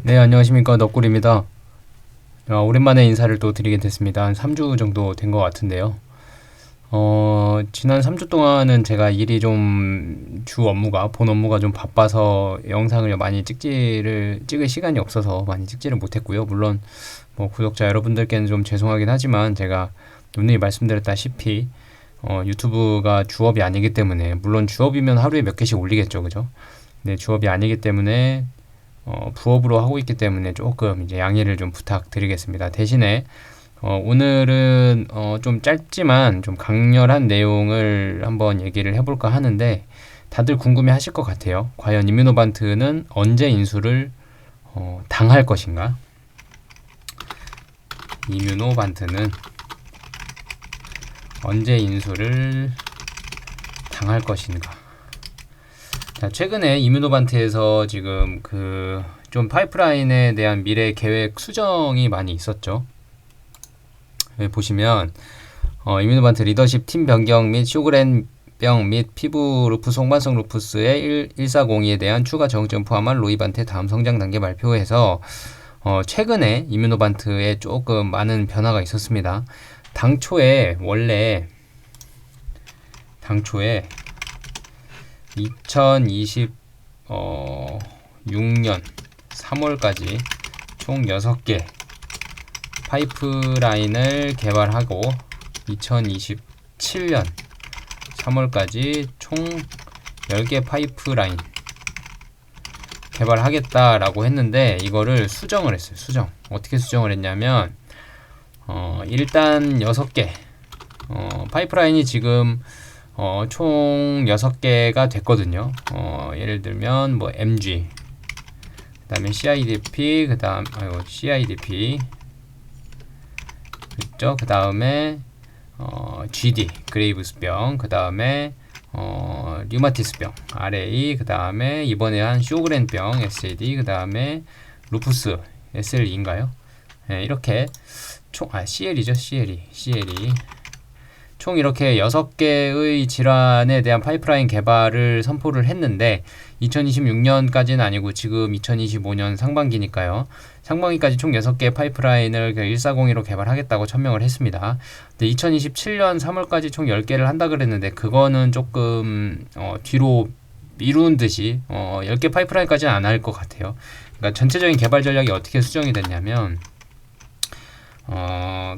네, 안녕하십니까. 넋꿀입니다. 오랜만에 인사를 또 드리게 됐습니다. 한 3주 정도 된 것 같은데요. 지난 3주 동안은 제가 일이 좀 본 업무가 좀 바빠서 영상을 많이 찍을 시간이 없어서 많이 찍지를 못했고요. 물론 뭐 구독자 여러분들께는 좀 죄송하긴 하지만 제가 누누이 말씀드렸다시피 유튜브가 주업이 아니기 때문에, 물론 주업이면 하루에 몇 개씩 올리겠죠, 그죠? 네, 주업이 아니기 때문에 부업으로 하고 있기 때문에 조금 이제 양해를 좀 부탁드리겠습니다. 대신에 오늘은 좀 짧지만 좀 강렬한 내용을 한번 얘기를 해볼까 하는데, 다들 궁금해 하실 것 같아요. 과연 이뮤노반트는 언제 인수를 당할 것인가? 이뮤노반트는 언제 인수를 당할 것인가? 자, 최근에 이뮤노반트에서 지금 좀 파이프라인에 대한 미래 계획 수정이 많이 있었죠. 여기 보시면 이뮤노반트 리더십 팀 변경 및 쇼그렌병 및 피부 루푸스 홍반성 루푸스의 1402에 대한 추가 정점 포함한 로이반트의 다음 성장 단계 발표에서 최근에 이뮤노반트에 조금 많은 변화가 있었습니다. 당초에 2026년 3월까지 총 6개 파이프라인을 개발하고 2027년 3월까지 총 10개 파이프라인 개발하겠다라고 했는데, 이거를 수정을 했어요. 어떻게 수정을 했냐면 일단 6개 파이프라인이 지금 총 6개가 됐거든요. 예를 들면 뭐 MG, 그 다음에 CIDP, CIDP 그죠? 그 다음에 GD, 그레이브스병, 그 다음에 류마티스병, RA, 그 다음에 이번에 한 쇼그렌병, SAD, 그 다음에 루푸스, SLE인가요? 네, 이렇게 총, CL이죠, CLE. 총 이렇게 6개의 질환에 대한 파이프라인 개발을 선포를 했는데, 2026년까지는 아니고 지금 2025년 상반기니까요. 상반기까지 총 6개 파이프라인을 1402로 개발하겠다고 천명을 했습니다. 근데 2027년 3월까지 총 10개를 한다 그랬는데, 그거는 조금 뒤로 미룬 듯이 10개 파이프라인까지는 안 할 것 같아요. 그러니까 전체적인 개발 전략이 어떻게 수정이 됐냐면,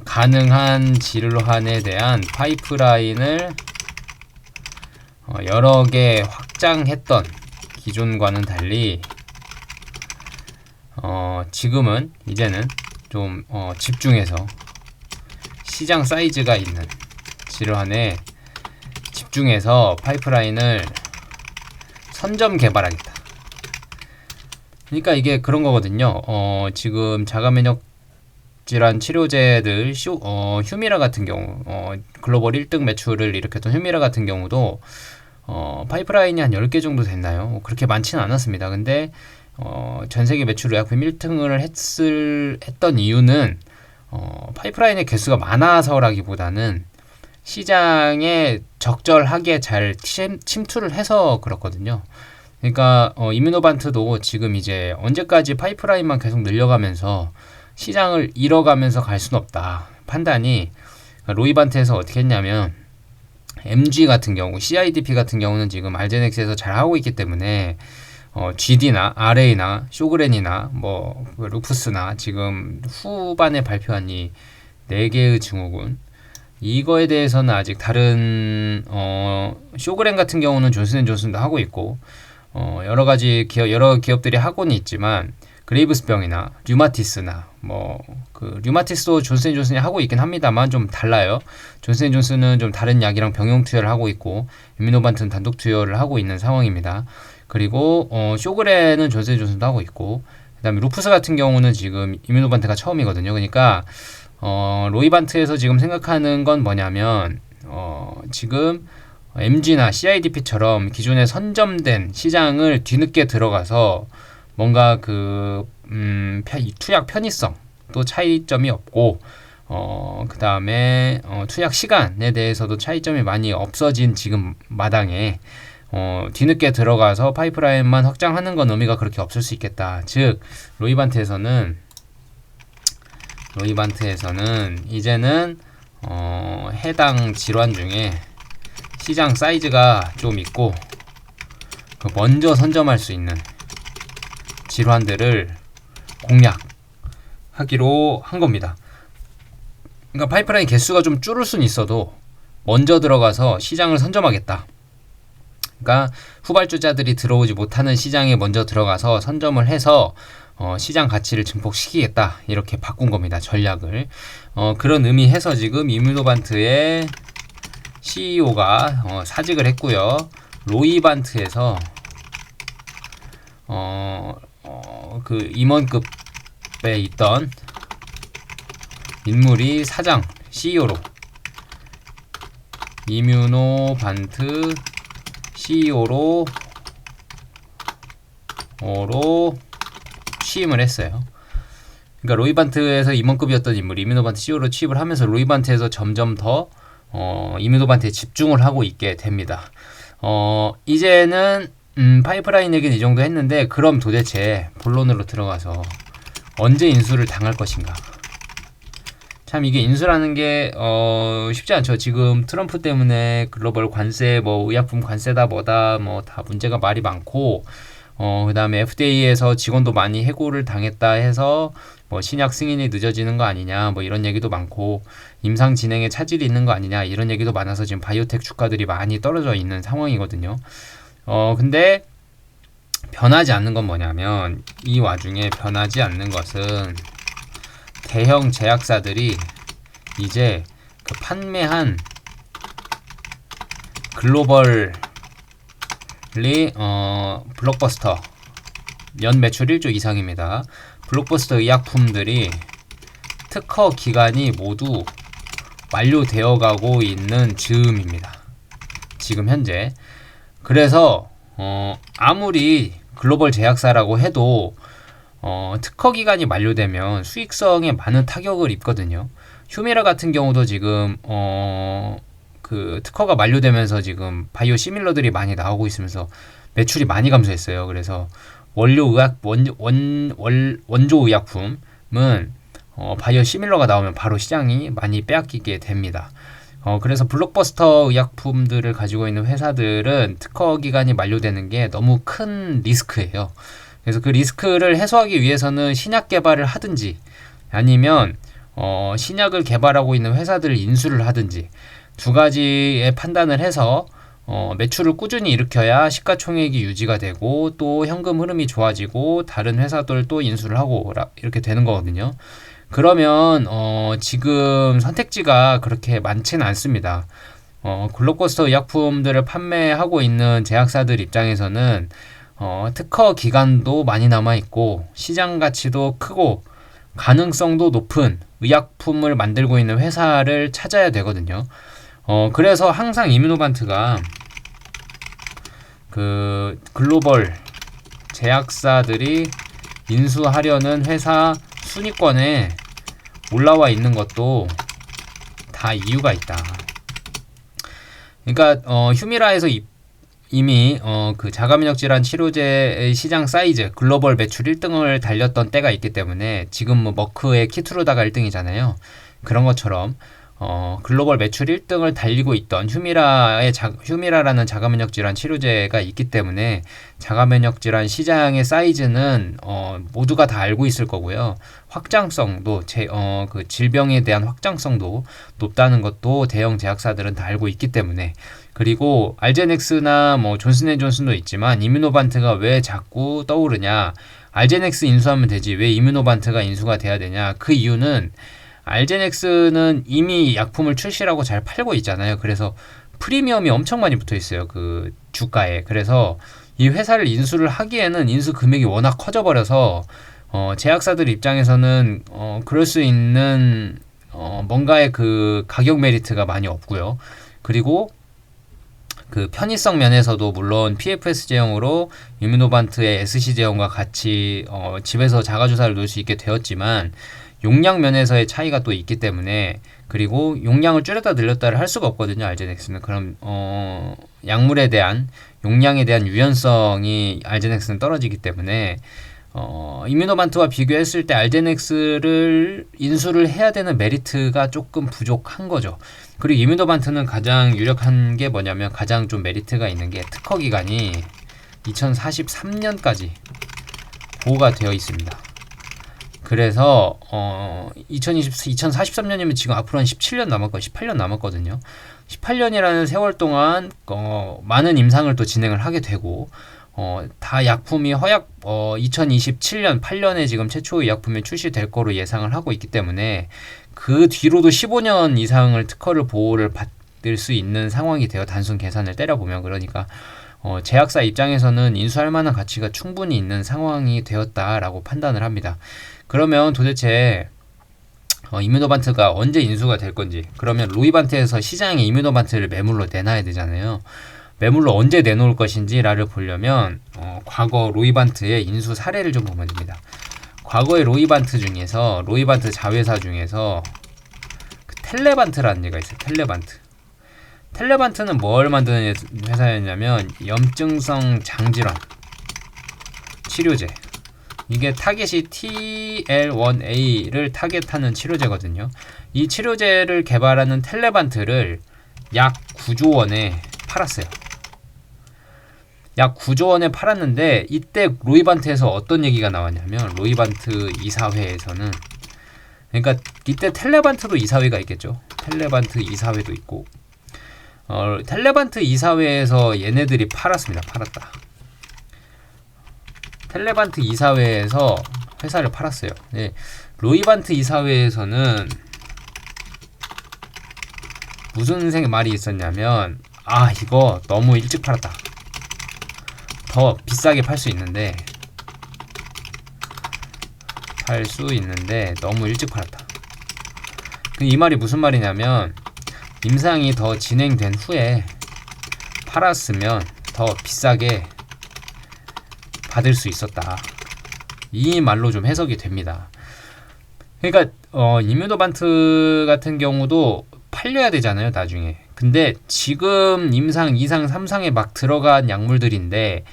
가능한 질환에 대한 파이프라인을 여러 개 확장했던 기존과는 달리 이제는 좀 집중해서 시장 사이즈가 있는 질환에 집중해서 파이프라인을 선점 개발하겠다. 그러니까 이게 그런 거거든요. 지금 자가면역 질환 치료제들 휴미라 같은 경우, 글로벌 1등 매출을 일으켰던 휴미라 같은 경우도 파이프라인이 한 10개 정도 됐나요? 그렇게 많지는 않았습니다. 근데 전세계 매출 의약품 1등을 했던 이유는 파이프라인의 개수가 많아서라기보다는 시장에 적절하게 잘 침투를 해서 그렇거든요. 그러니까 이뮤노반트도 지금 이제 언제까지 파이프라인만 계속 늘려가면서 시장을 잃어가면서 갈 수는 없다. 판단이 로이반트에서 어떻게 했냐면, MG 같은 경우, CIDP 같은 경우는 지금 알제넥스에서 잘 하고 있기 때문에 GD나 RA나 쇼그렌이나 뭐 루푸스나 지금 후반에 발표한 이 4개의 증후군, 이거에 대해서는 아직 다른 쇼그렌 같은 경우는 존슨앤존슨도 하고 있고 여러 기업들이 하고는 있지만, 그레이브스병이나 류마티스나 류마티스도 존슨앤존슨이 하고 있긴 합니다만 좀 달라요. 존슨앤존슨은 좀 다른 약이랑 병용 투여를 하고 있고, 이뮤노반트는 단독 투여를 하고 있는 상황입니다. 그리고 쇼그렌은 존슨앤존슨도 하고 있고, 그다음에 루푸스 같은 경우는 지금 이뮤노반트가 처음이거든요. 그러니까 로이반트에서 지금 생각하는 건 뭐냐면, 지금 MG나 CIDP처럼 기존에 선점된 시장을 뒤늦게 들어가서 뭔가 투약 편의성 또 차이점이 없고, 그 다음에 투약 시간에 대해서도 차이점이 많이 없어진 지금 마당에 뒤늦게 들어가서 파이프라인만 확장하는 건 의미가 그렇게 없을 수 있겠다. 즉 로이반트에서는 이제는 해당 질환 중에 시장 사이즈가 좀 있고 먼저 선점할 수 있는 질환들을 공략하기로 한 겁니다. 그러니까 파이프라인 개수가 좀 줄을 수는 있어도 먼저 들어가서 시장을 선점하겠다. 그러니까 후발주자들이 들어오지 못하는 시장에 먼저 들어가서 선점을 해서 시장 가치를 증폭시키겠다. 이렇게 바꾼 겁니다. 전략을. 그런 의미해서 지금 이뮤노반트의 CEO가 사직을 했고요. 로이반트에서 그 임원급에 있던 인물이 사장 CEO로 이뮤노반트 CEO로 취임을 했어요. 그러니까 로이반트에서 임원급이었던 인물이 이뮤노반트 CEO로 취임을 하면서 로이반트에서 점점 더 이뮤노반트에 집중을 하고 있게 됩니다. 이제는 파이프라인 얘기는 이 정도 했는데 그럼 도대체 본론으로 들어가서 언제 인수를 당할 것인가? 참 이게 인수라는 게 쉽지 않죠. 지금 트럼프 때문에 글로벌 관세, 의약품 관세다 뭐다 다 문제가 말이 많고 그 다음에 FDA에서 직원도 많이 해고를 당했다 해서 신약 승인이 늦어지는 거 아니냐 이런 얘기도 많고 임상 진행에 차질이 있는 거 아니냐 이런 얘기도 많아서 지금 바이오텍 주가들이 많이 떨어져 있는 상황이거든요. 근데 변하지 않는 건 뭐냐면 이 와중에 변하지 않는 것은 대형 제약사들이 이제 그 판매한 글로벌리 블록버스터 연 매출 1조 이상입니다. 블록버스터 의약품들이 특허 기간이 모두 만료되어 가고 있는 즈음입니다. 지금 현재. 그래서 아무리 글로벌 제약사라고 해도 특허 기간이 만료되면 수익성에 많은 타격을 입거든요. 휴미라 같은 경우도 지금 그 특허가 만료되면서 지금 바이오 시밀러들이 많이 나오고 있으면서 매출이 많이 감소했어요. 그래서 원조 의약품은 바이오 시밀러가 나오면 바로 시장이 많이 빼앗기게 됩니다. 그래서 블록버스터 의약품들을 가지고 있는 회사들은 특허 기간이 만료되는 게 너무 큰 리스크예요. 그래서 그 리스크를 해소하기 위해서는 신약 개발을 하든지 아니면 신약을 개발하고 있는 회사들을 인수를 하든지 두 가지의 판단을 해서 매출을 꾸준히 일으켜야 시가총액이 유지가 되고 또 현금 흐름이 좋아지고 다른 회사들도 인수를 하고 이렇게 되는 거거든요. 그러면 지금 선택지가 그렇게 많지는 않습니다. 블록버스터 의약품들을 판매하고 있는 제약사들 입장에서는 특허 기간도 많이 남아있고 시장 가치도 크고 가능성도 높은 의약품을 만들고 있는 회사를 찾아야 되거든요. 그래서 항상 이뮤노반트가 그 글로벌 제약사들이 인수하려는 회사 순위권에 올라와 있는 것도 다 이유가 있다. 그러니까 휴미라에서 이미 그 자가면역 질환 치료제의 시장 사이즈 글로벌 매출 1등을 달렸던 때가 있기 때문에 지금 머크의 키트루다가 1등이잖아요. 그런 것처럼 글로벌 매출 1등을 달리고 있던 휴미라라는 자가면역 질환 치료제가 있기 때문에 자가면역 질환 시장의 사이즈는 모두가 다 알고 있을 거고요. 확장성도 그 질병에 대한 확장성도 높다는 것도 대형 제약사들은 다 알고 있기 때문에 그리고 알제넥스나 존슨앤존슨도 있지만 이뮤노반트가 왜 자꾸 떠오르냐? 알제넥스 인수하면 되지 왜 이뮤노반트가 인수가 돼야 되냐? 그 이유는 알제넥스는 이미 약품을 출시하고 잘 팔고 있잖아요. 그래서 프리미엄이 엄청 많이 붙어 있어요. 그 주가에. 그래서 이 회사를 인수를 하기에는 인수 금액이 워낙 커져버려서 제약사들 입장에서는 그럴 수 있는 뭔가의 그 가격 메리트가 많이 없고요. 그리고 그 편의성 면에서도 물론 PFS 제형으로 이뮤노반트의 SC 제형과 같이 집에서 자가주사를 놓을 수 있게 되었지만 용량 면에서의 차이가 또 있기 때문에, 그리고 용량을 줄였다 늘렸다를 할 수가 없거든요. 알제넥스는. 그럼 약물에 대한 용량에 대한 유연성이 알제넥스는 떨어지기 때문에 이뮤노반트와 비교했을 때 알제넥스를 인수를 해야 되는 메리트가 조금 부족한 거죠. 그리고 이뮤노반트는 가장 유력한 게 뭐냐면, 가장 좀 메리트가 있는 게 특허 기간이 2043년까지 보호가 되어 있습니다. 그래서 2043년이면 지금 앞으로 한 17년 남았거든요. 18년 남았거든요. 18년이라는 세월 동안 많은 임상을 또 진행을 하게 되고, 다 약품이 2027년 8년에 지금 최초의 약품이 출시될 거로 예상을 하고 있기 때문에, 그 뒤로도 15년 이상을 특허를 보호를 받을 수 있는 상황이 되어, 단순 계산을 때려보면. 그러니까 제약사 입장에서는 인수할 만한 가치가 충분히 있는 상황이 되었다라고 판단을 합니다. 그러면 도대체 이뮤노반트가 언제 인수가 될 건지, 그러면 로이반트에서 시장에 이뮤노반트를 매물로 내놔야 되잖아요. 매물로 언제 내놓을 것인지를 보려면 과거 로이반트의 인수 사례를 좀 보면 됩니다. 과거의 로이반트 중에서, 로이반트 자회사 중에서 그 텔레반트라는 얘가 있어요. 텔레반트는 뭘 만드는 회사였냐면, 염증성 장질환 치료제. 이게 타겟이 TL1A를 타겟하는 치료제거든요. 이 치료제를 개발하는 텔레반트를 약 9조 원에 팔았어요. 약 9조 원에 팔았는데, 이때 로이반트에서 어떤 얘기가 나왔냐면, 로이반트 이사회에서는, 그러니까 이때 텔레반트도 이사회가 있겠죠. 텔레반트 이사회도 있고, 텔레반트 이사회에서 얘네들이 팔았습니다. 팔았다. 텔레반트 이사회에서 회사를 팔았어요. 네. 로이반트 이사회에서는 무슨 말이 있었냐면, 이거 너무 일찍 팔았다. 더 비싸게 팔 수 있는데 너무 일찍 팔았다. 이 말이 무슨 말이냐면, 임상이 더 진행된 후에 팔았으면 더 비싸게 받을 수 있었다. 이 말로 좀 해석이 됩니다. 그러니까 이뮤노반트 같은 경우도 팔려야 되잖아요, 나중에. 근데 지금 임상 2상, 3상에 막 들어간 약물들인데,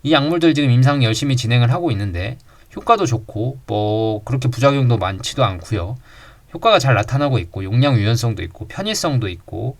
이 약물들 지금 임상 열심히 진행을 하고 있는데, 효과도 좋고 뭐 그렇게 부작용도 많지도 않고요. 효과가 잘 나타나고 있고, 용량 유연성도 있고, 편의성도 있고,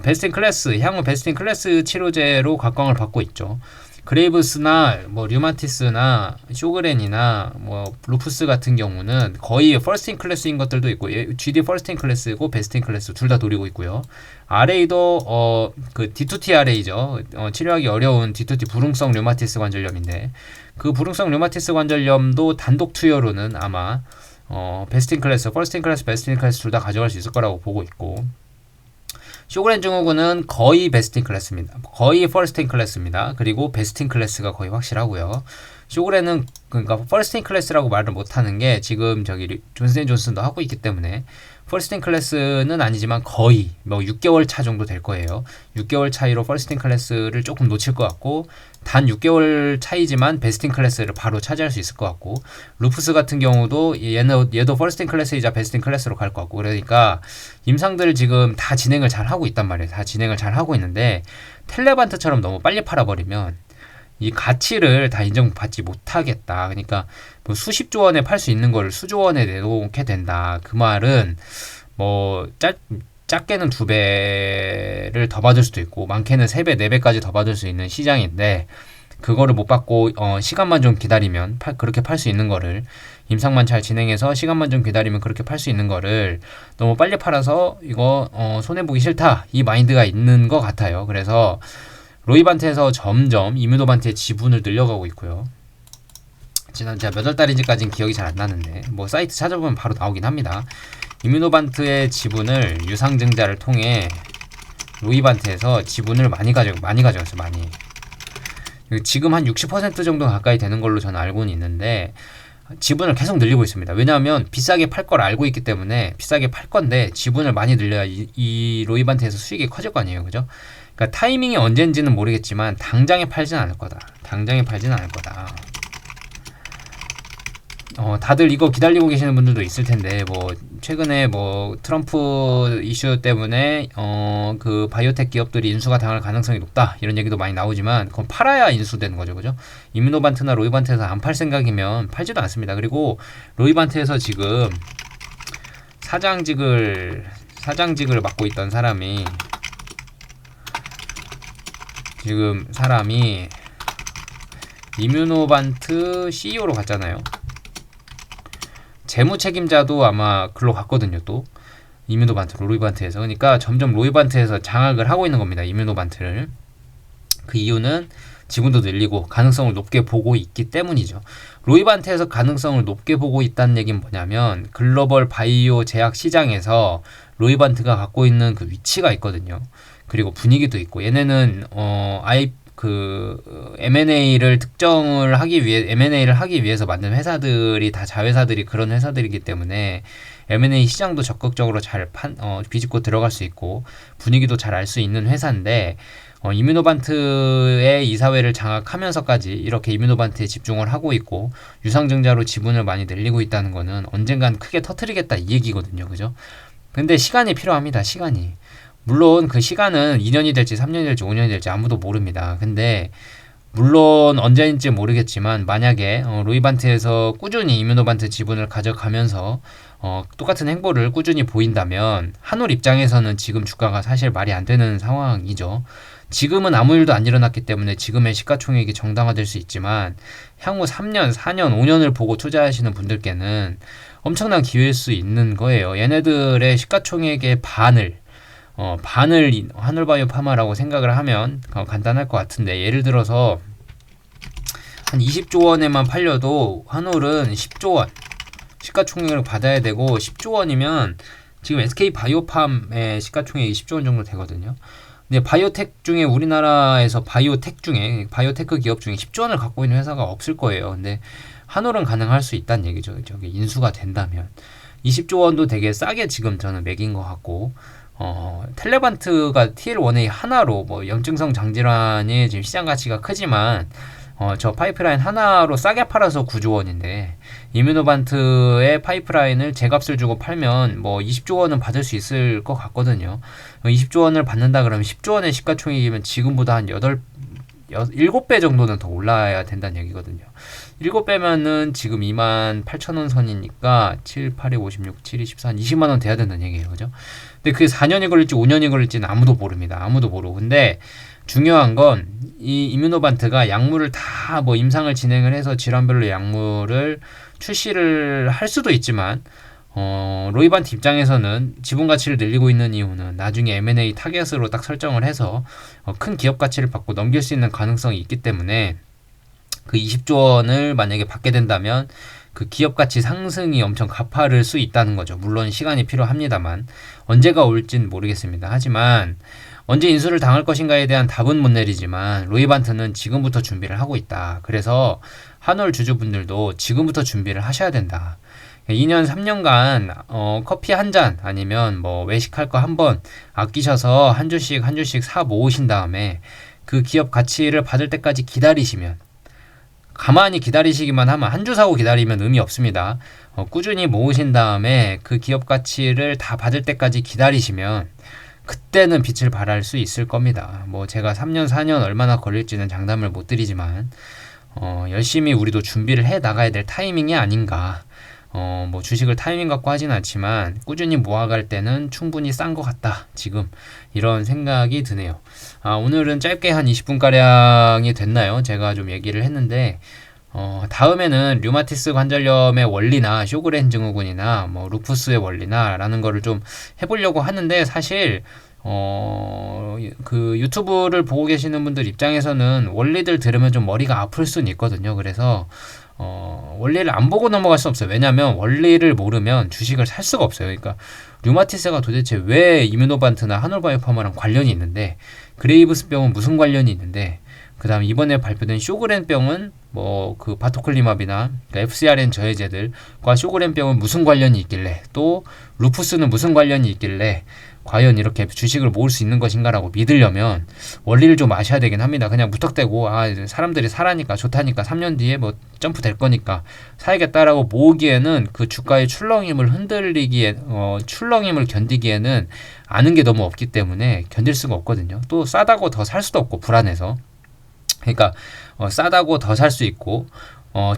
베스트인클래스, 향후 베스트인클래스 치료제로 각광을 받고 있죠. 그레이브스나 뭐 류마티스나 쇼그렌이나 뭐 루푸스 같은 경우는 거의 퍼스트인클래스인 것들도 있고, GD 퍼스트인클래스고 베스트인클래스 둘 다 노리고 있고요. RA도 그 D2T RA죠. 치료하기 어려운 D2T 불응성 류마티스 관절염인데, 그 불응성 류마티스 관절염도 단독 투여로는 아마 베스트인클래스, 퍼스트인클래스, 베스트인클래스 둘 다 가져갈 수 있을 거라고 보고 있고, 쇼그렌 증후군은 거의 베스트인클래스입니다. 거의 퍼스트인클래스입니다. 그리고 베스트인클래스가 거의 확실하고요. 쇼그렌은 그러니까 퍼스트인클래스라고 말을 못하는 게, 지금 저기 존슨앤존슨도 하고 있기 때문에 퍼스트인클래스는 아니지만 거의 뭐 6개월 차 정도 될 거예요. 6개월 차이로 퍼스트인클래스를 조금 놓칠 것 같고, 단 6개월 차이지만 베스트인클래스를 바로 차지할 수 있을 것 같고, 루푸스 같은 경우도 얘도 퍼스트인클래스이자 베스트인클래스로 갈 것 같고, 그러니까 임상들을 지금 다 진행을 잘 하고 있단 말이에요. 다 진행을 잘 하고 있는데, 텔레반트처럼 너무 빨리 팔아버리면 이 가치를 다 인정받지 못하겠다. 그러니까 뭐 수십조 원에 팔 수 있는 걸 수조 원에 내놓게 된다. 그 말은 뭐 작게는 2배를 더 받을 수도 있고, 많게는 3배, 4배까지 더 받을 수 있는 시장인데, 그거를 못 받고 시간만 좀 기다리면 그렇게 팔 수 있는 거를, 임상만 잘 진행해서 시간만 좀 기다리면 그렇게 팔 수 있는 거를 너무 빨리 팔아서 이거 손해보기 싫다, 이 마인드가 있는 것 같아요. 그래서 로이반트에서 점점 이뮤노반트의 지분을 늘려가고 있고요. 지난 제가 몇 월 달인지까지는 기억이 잘 안 나는데, 뭐 사이트 찾아보면 바로 나오긴 합니다. 이뮤노반트의 지분을 유상증자를 통해 로이반트에서 지분을 많이 가져갔어요. 많이. 지금 한 60% 정도 가까이 되는 걸로 저는 알고는 있는데, 지분을 계속 늘리고 있습니다. 왜냐하면 비싸게 팔 걸 알고 있기 때문에 비싸게 팔 건데, 지분을 많이 늘려야 이 로이반트에서 수익이 커질 거 아니에요, 그죠? 그러니까 타이밍이 언젠지는 모르겠지만 당장에 팔진 않을 거다. 당장에 팔진 않을 거다. 다들 이거 기다리고 계시는 분들도 있을 텐데, 뭐, 최근에 뭐, 트럼프 이슈 때문에, 그 바이오텍 기업들이 인수가 당할 가능성이 높다. 이런 얘기도 많이 나오지만, 그건 팔아야 인수되는 거죠. 그죠? 이뮤노반트나 로이반트에서 안 팔 생각이면 팔지도 않습니다. 그리고 로이반트에서 지금 사장직을 맡고 있던 사람이, 이뮤노반트 CEO로 갔잖아요. 재무 책임자도 아마 글로 갔거든요. 또 이뮤노반트, 로이반트에서. 그러니까 점점 로이반트에서 장악을 하고 있는 겁니다. 이뮤노반트를. 그 이유는 지분도 늘리고 가능성을 높게 보고 있기 때문이죠. 로이반트에서 가능성을 높게 보고 있다는 얘기는 뭐냐면 글로벌 바이오 제약 시장에서 로이반트가 갖고 있는 그 위치가 있거든요. 그리고 분위기도 있고, 얘네는 M&A를 하기 위해서 만든 회사들이 다 자회사들이 그런 회사들이기 때문에 M&A 시장도 적극적으로 잘 비집고 들어갈 수 있고 분위기도 잘 알 수 있는 회사인데, 이뮤노반트의 이사회를 장악하면서까지 이렇게 이뮤노반트에 집중을 하고 있고 유상증자로 지분을 많이 늘리고 있다는 거는 언젠간 크게 터트리겠다 이 얘기거든요. 그죠? 근데 시간이 필요합니다. 시간이. 물론 그 시간은 2년이 될지 3년이 될지 5년이 될지 아무도 모릅니다. 근데 물론 언제인지 모르겠지만 만약에 로이반트에서 꾸준히 이뮤노반트 지분을 가져가면서 똑같은 행보를 꾸준히 보인다면 한올 입장에서는 지금 주가가 사실 말이 안 되는 상황이죠. 지금은 아무 일도 안 일어났기 때문에 지금의 시가총액이 정당화될 수 있지만 향후 3년, 4년, 5년을 보고 투자하시는 분들께는 엄청난 기회일 수 있는 거예요. 얘네들의 시가총액의 반을 한올바이오 파마라고 생각을 하면 간단할 것 같은데, 예를 들어서 한 20조 원에만 팔려도 한올은 10조 원 시가총액을 받아야 되고, 10조 원이면 지금 SK바이오팜의 시가총액이 10조 원 정도 되거든요. 근데 바이오텍 중에 우리나라에서 바이오테크 기업 중에 10조 원을 갖고 있는 회사가 없을 거예요. 근데 한올은 가능할 수 있다는 얘기죠. 저게 인수가 된다면 20조 원도 되게 싸게 지금 저는 매긴 것 같고, 텔레반트가 TL1A 하나로 뭐 염증성 장질환이 지금 시장 가치가 크지만 저 파이프라인 하나로 싸게 팔아서 9조 원인데 이뮤노반트의 파이프라인을 제값을 주고 팔면 뭐 20조 원은 받을 수 있을 것 같거든요. 20조 원을 받는다 그러면 10조 원의 시가총액이면 지금보다 한 7배 정도는 더 올라야 된다는 얘기거든요. 7배면은 지금 28,000원 선이니까 7, 8에 56, 7, 24, 한 20만원 돼야 된다는 얘기예요. 그죠? 근데 그게 4년이 걸릴지 5년이 걸릴지는 아무도 모릅니다. 아무도 모르고. 근데 중요한 건 이 이뮤노반트가 약물을 다 뭐 임상을 진행을 해서 질환별로 약물을 출시를 할 수도 있지만, 로이반트 입장에서는 지분 가치를 늘리고 있는 이유는 나중에 M&A 타겟으로 딱 설정을 해서 큰 기업 가치를 받고 넘길 수 있는 가능성이 있기 때문에, 그 20조 원을 만약에 받게 된다면 그 기업 가치 상승이 엄청 가파를 수 있다는 거죠. 물론 시간이 필요합니다만 언제가 올진 모르겠습니다. 하지만 언제 인수를 당할 것인가에 대한 답은 못 내리지만 로이반트는 지금부터 준비를 하고 있다. 그래서 한올 주주분들도 지금부터 준비를 하셔야 된다. 2년, 3년간 커피 한 잔 아니면 뭐 외식할 거 한 번 아끼셔서 한 주씩 사 모으신 다음에 그 기업 가치를 받을 때까지 기다리시면, 가만히 기다리시기만 하면 한 주 사고 기다리면 의미 없습니다. 꾸준히 모으신 다음에 그 기업 가치를 다 받을 때까지 기다리시면 그때는 빛을 발할 수 있을 겁니다. 뭐 제가 3년, 4년 얼마나 걸릴지는 장담을 못 드리지만 열심히 우리도 준비를 해 나가야 될 타이밍이 아닌가. 뭐 주식을 타이밍 갖고 하진 않지만 꾸준히 모아갈 때는 충분히 싼 것 같다. 지금 이런 생각이 드네요. 오늘은 짧게 한 20분가량이 됐나요? 제가 좀 얘기를 했는데, 다음에는 류마티스 관절염의 원리나 쇼그렌 증후군이나 뭐 루푸스의 원리나 라는 거를 좀 해보려고 하는데, 사실 그 유튜브를 보고 계시는 분들 입장에서는 원리들 들으면 좀 머리가 아플 수는 있거든요. 그래서 원리를 안 보고 넘어갈 수 없어요. 왜냐하면 원리를 모르면 주식을 살 수가 없어요. 그러니까 류마티스가 도대체 왜 이뮤노반트나 한올바이오파마랑 관련이 있는데, 그레이브스 병은 무슨 관련이 있는데, 그 다음 이번에 발표된 쇼그렌 병은 뭐 그 바토클리맙이나 그러니까 FcRn 저해제들과 쇼그렌 병은 무슨 관련이 있길래, 또 루푸스는 무슨 관련이 있길래 과연 이렇게 주식을 모을 수 있는 것인가라고 믿으려면 원리를 좀 아셔야 되긴 합니다. 그냥 무턱대고 사람들이 사라니까 좋다니까 3년 뒤에 뭐 점프 될 거니까 사야겠다라고 모으기에는 그 주가의 출렁임을 견디기에는 아는 게 너무 없기 때문에 견딜 수가 없거든요. 또 싸다고 더 살 수도 없고 불안해서. 그러니까 싸다고 더 살 수 있고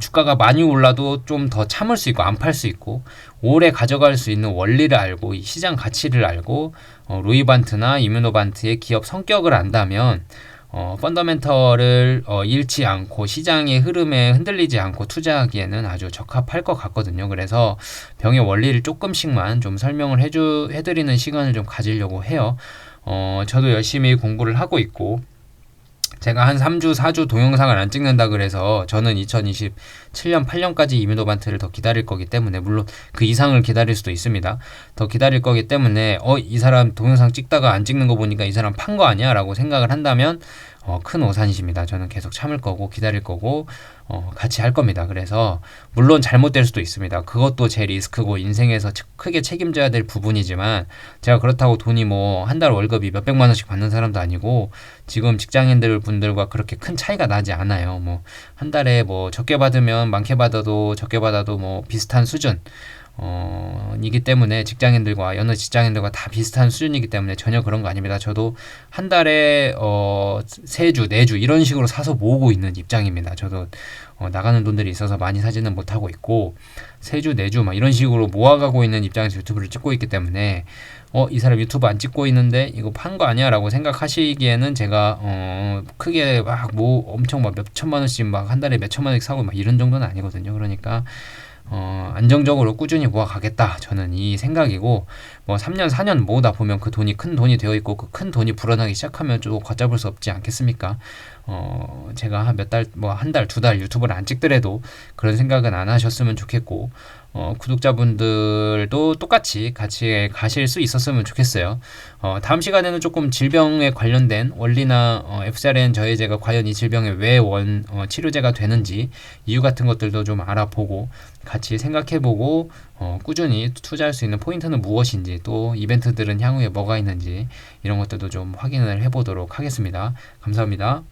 주가가 많이 올라도 좀 더 참을 수 있고 안 팔 수 있고 오래 가져갈 수 있는 원리를 알고 이 시장 가치를 알고 로이반트나 이뮤노반트의 기업 성격을 안다면 펀더멘털을 잃지 않고 시장의 흐름에 흔들리지 않고 투자하기에는 아주 적합할 것 같거든요. 그래서 병의 원리를 조금씩만 좀 설명을 해드리는 시간을 좀 가지려고 해요. 저도 열심히 공부를 하고 있고 제가 한 3주, 4주 동영상을 안 찍는다 그래서 저는 2027년, 8년까지 이뮤노반트를 더 기다릴 거기 때문에 물론 그 이상을 기다릴 수도 있습니다. 더 기다릴 거기 때문에 이 사람 동영상 찍다가 안 찍는 거 보니까 이 사람 판 거 아니야? 라고 생각을 한다면 큰 오산이십니다. 저는 계속 참을 거고 기다릴 거고 같이 할 겁니다. 그래서 물론 잘못될 수도 있습니다. 그것도 제 리스크고 인생에서 크게 책임져야 될 부분이지만 제가 그렇다고 돈이 뭐 한 달 월급이 몇백만 원씩 받는 사람도 아니고 지금 직장인들 분들과 그렇게 큰 차이가 나지 않아요. 뭐 한 달에 뭐 적게 받으면 많게 받아도 적게 받아도 뭐 비슷한 수준 이기 때문에 여느 직장인들과 다 비슷한 수준이기 때문에 전혀 그런 거 아닙니다. 저도 한 달에 3주, 4주 이런 식으로 사서 모으고 있는 입장입니다. 저도 나가는 돈들이 있어서 많이 사지는 못하고 있고 3주, 4주 막 이런 식으로 모아가고 있는 입장에서 유튜브를 찍고 있기 때문에 이 사람 유튜브 안 찍고 있는데 이거 판 거 아니야? 라고 생각하시기에는 제가 크게 막 엄청 막 몇천만 원씩 막 한 달에 몇천만 원씩 사고 막 이런 정도는 아니거든요. 그러니까 안정적으로 꾸준히 모아가겠다. 저는 이 생각이고, 뭐 3년, 4년 모으다 보면 그 돈이 큰 돈이 되어 있고, 그 큰 돈이 불어나기 시작하면 좀 걷잡을 수 없지 않겠습니까? 제가 한 몇 달, 뭐 한 달, 2달 유튜브를 안 찍더라도 그런 생각은 안 하셨으면 좋겠고, 구독자분들도 똑같이 같이 가실 수 있었으면 좋겠어요. 다음 시간에는 조금 질병에 관련된 원리나 FcRn 저해제가 과연 이 질병에 왜 치료제가 되는지 이유 같은 것들도 좀 알아보고 같이 생각해보고 꾸준히 투자할 수 있는 포인트는 무엇인지 또 이벤트들은 향후에 뭐가 있는지 이런 것들도 좀 확인을 해보도록 하겠습니다. 감사합니다.